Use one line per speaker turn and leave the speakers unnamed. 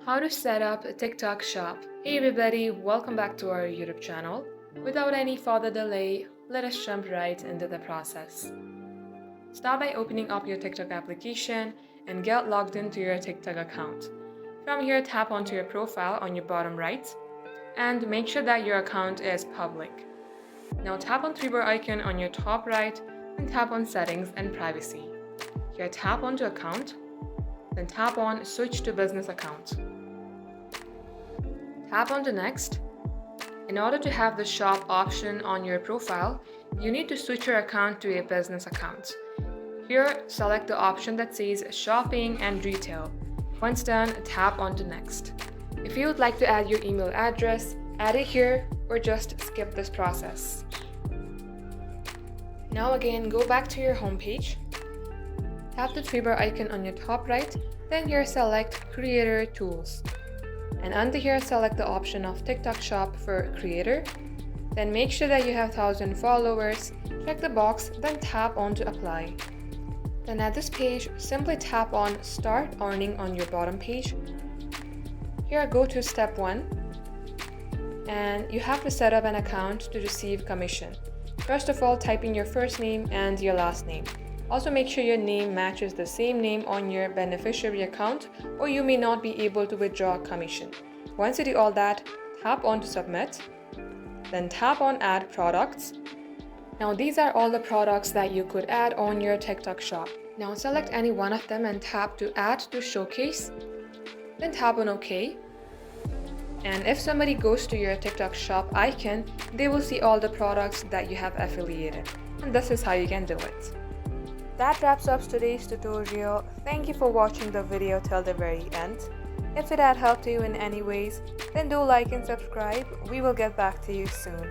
How to set up a TikTok shop. Hey everybody, welcome back to our YouTube channel. Without any further delay, let us jump right into the process. Start by opening up your TikTok application and get logged into your TikTok account. From here, tap onto your profile on your bottom right and make sure that your account is public. Now tap on three bar icon on your top right and tap on settings and privacy. Here tap onto account, then tap on switch to business account. Tap on to next. In order to have the shop option on your profile, you need to switch your account to a business account. Here, select the option that says shopping and retail. Once done, tap on to next. If you would like to add your email address, add it here or just skip this process. Now again, go back to your home page. Tap the three bar icon on your top right, then here select Creator Tools. And under here, select the option of TikTok Shop for Creator. Then make sure that you have 1,000 followers. Check the box, then tap on to apply. Then at this page, simply tap on Start Earning on your bottom page. Here, go to step 1. And you have to set up an account to receive commission. First of all, type in your first name and your last name. Also make sure your name matches the same name on your beneficiary account or you may not be able to withdraw commission. Once you do all that, tap on to submit, then tap on add products. Now these are all the products that you could add on your TikTok shop. Now select any one of them and tap to add to showcase, then tap on OK. And if somebody goes to your TikTok shop icon, they will see all the products that you have affiliated. And this is how you can do it. That wraps up today's tutorial. Thank you for watching the video till the very end. If it had helped you in any ways, then do like and subscribe. We will get back to you soon.